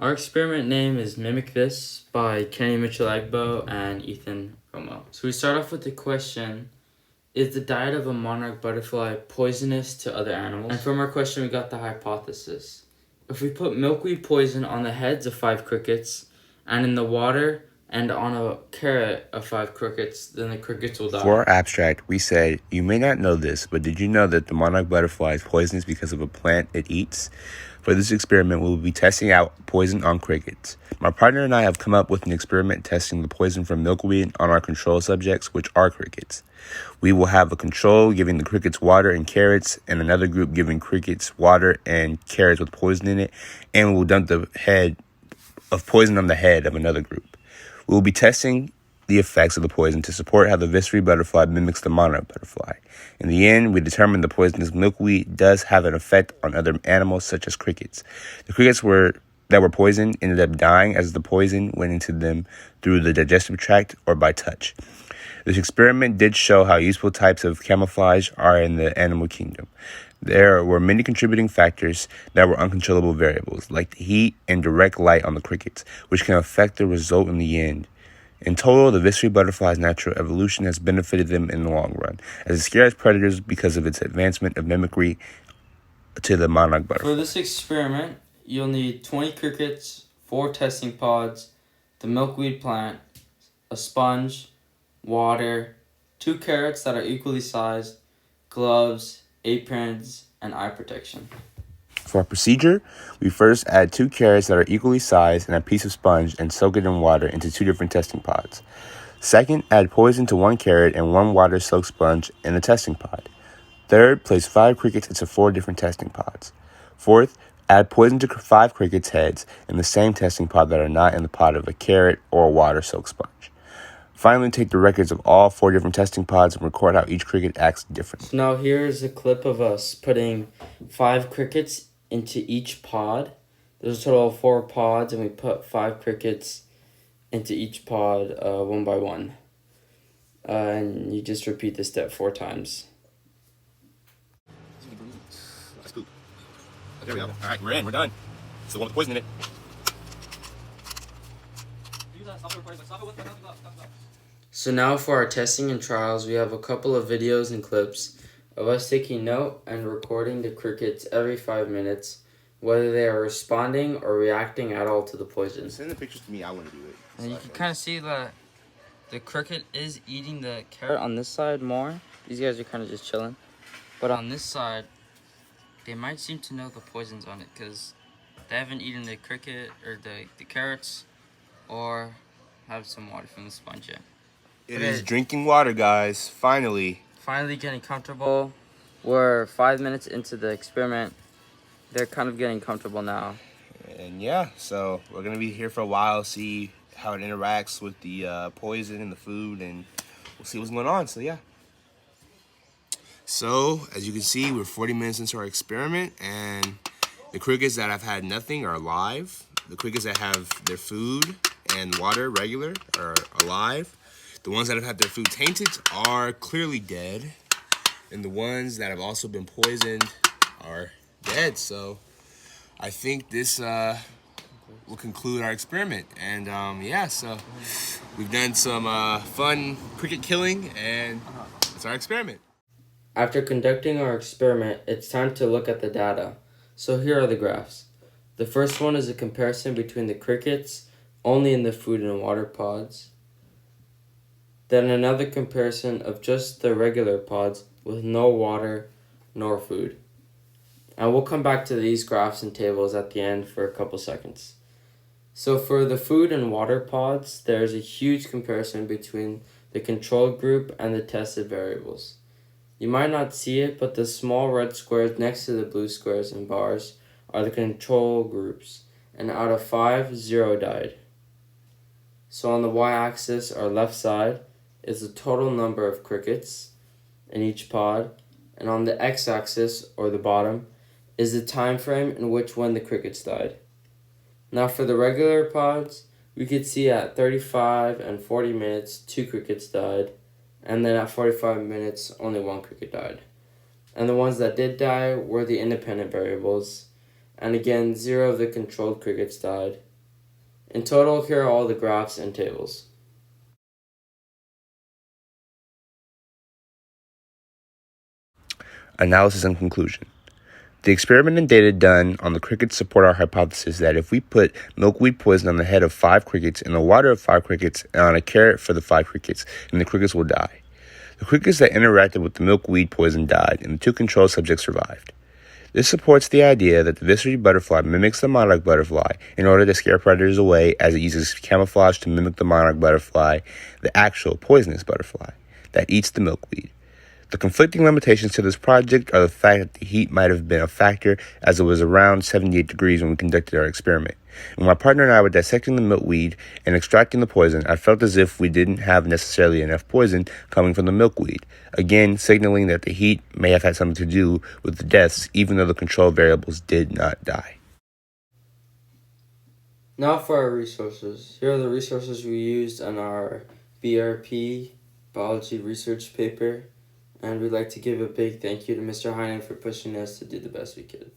Our experiment name is Mimic This by Kenny Mitchell-Egbo and Ethan Romo. So we start off with the question, is the diet of a monarch butterfly poisonous to other animals? And from our question we got the hypothesis. If we put milkweed poison on the heads of 5 crickets and in the water and on a carrot of 5 crickets, then the crickets will die. For our abstract, we said, you may not know this, but did you know that the monarch butterfly is poisonous because of a plant it eats? For this experiment, we will be testing out poison on crickets. My partner and I have come up with an experiment testing the poison from milkweed on our control subjects, which are crickets. We will have a control giving the crickets water and carrots, and another group giving crickets water and carrots with poison in it, and we will dump the head of poison on the head of another group. We will be testing the effects of the poison to support how the viscera butterfly mimics the monarch butterfly. In the end, we determined the poisonous milkweed does have an effect on other animals such as crickets. The crickets that were poisoned ended up dying as the poison went into them through the digestive tract or by touch. This experiment did show how useful types of camouflage are in the animal kingdom. There were many contributing factors that were uncontrollable variables, like the heat and direct light on the crickets, which can affect the result in the end. In total, the viscera butterfly's natural evolution has benefited them in the long run, as it scares predators because of its advancement of mimicry to the monarch butterfly. For this experiment, you'll need 20 crickets, 4 testing pods, the milkweed plant, a sponge, water, 2 carrots that are equally sized, gloves, aprons, and eye protection. For our procedure, we first add 2 carrots that are equally sized and a piece of sponge and soak it in water into 2 different testing pods. Second, add poison to 1 carrot and 1 water-soaked sponge in a testing pod. Third, place 5 crickets into 4 different testing pods. Fourth, add poison to 5 crickets' heads in the same testing pod that are not in the pod of a carrot or a water-soaked sponge. Finally, take the records of all 4 different testing pods and record how each cricket acts differently. So now here's a clip of us putting 5 crickets into each pod. There's a total of 4 pods, and we put 5 crickets into each pod one by one. And you just repeat this step 4 times. Scoop. There we go. All right, we're in. We're done. It's the one with poison in it. So now for our testing and trials, we have a couple of videos and clips of us taking note and recording the crickets every 5 minutes, whether they are responding or reacting at all to the poison. Send the pictures to me. I want to do it. And you can kind of see that the cricket is eating the carrot on this side more. These guys are kind of just chilling. But on this side, they might seem to know the poison's on it because they haven't eaten the cricket or the carrots or have some water from the sponge yet. It is drinking water, guys. Finally getting comfortable. We're 5 minutes into the experiment. They're kind of getting comfortable now. And yeah, so we're going to be here for a while, see how it interacts with the poison in the food, and we'll see what's going on. So yeah. So, as you can see, we're 40 minutes into our experiment, and the crickets that have had nothing are alive. The crickets that have their food and water regular are alive. The ones that have had their food tainted are clearly dead. And the ones that have also been poisoned are dead. So I think this will conclude our experiment. And yeah, so we've done some fun cricket killing, and it's our experiment. After conducting our experiment, it's time to look at the data. So here are the graphs. The first one is a comparison between the crickets only in the food and water pods. Then another comparison of just the regular pods with no water nor food. And we'll come back to these graphs and tables at the end for a couple seconds. So for the food and water pods, there's a huge comparison between the control group and the tested variables. You might not see it, but the small red squares next to the blue squares and bars are the control groups, and out of 5, 0 died. So on the y-axis, our left side, is the total number of crickets in each pod, and on the x-axis, or the bottom, is the time frame in which when the crickets died. Now for the regular pods, we could see at 35 and 40 minutes, 2 crickets died, and then at 45 minutes, only 1 cricket died. And the ones that did die were the independent variables, and again, 0 of the controlled crickets died, In total, here are all the graphs and tables. Analysis and conclusion. The experiment and data done on the crickets support our hypothesis that if we put milkweed poison on the head of 5 crickets, in the water of 5 crickets, and on a carrot for the 5 crickets, then the crickets will die. The crickets that interacted with the milkweed poison died, and the 2 control subjects survived. This supports the idea that the viscery butterfly mimics the monarch butterfly in order to scare predators away, as it uses camouflage to mimic the monarch butterfly, the actual poisonous butterfly that eats the milkweed. The conflicting limitations to this project are the fact that the heat might have been a factor, as it was around 78 degrees when we conducted our experiment. When my partner and I were dissecting the milkweed and extracting the poison, I felt as if we didn't have necessarily enough poison coming from the milkweed, again signaling that the heat may have had something to do with the deaths, even though the control variables did not die. Now for our resources. Here are the resources we used on our BRP biology research paper. And we'd like to give a big thank you to Mr. Heinen for pushing us to do the best we could.